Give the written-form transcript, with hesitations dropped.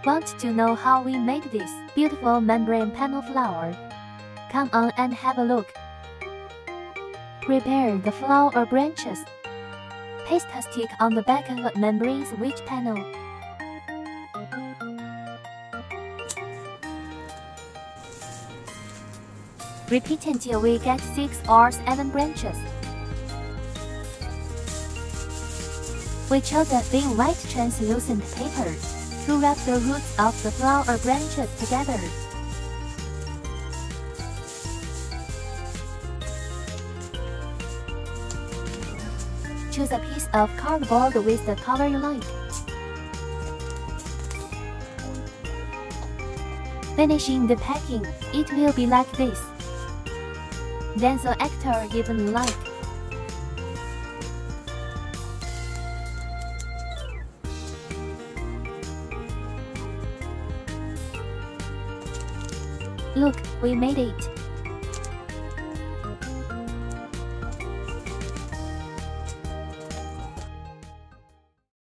Want to know how we made this beautiful membrane panel flower? Come on and have a look. Prepare the flower branches. Paste a stick on the back of a membrane switch panel. Repeat until we get 6 or 7 branches. We chose a thin white translucent paper to wrap the roots of the flower branches together. Choose a piece of cardboard with the color you like. Finishing the packing, it will be like this. Then the actor even like. Look, we made it.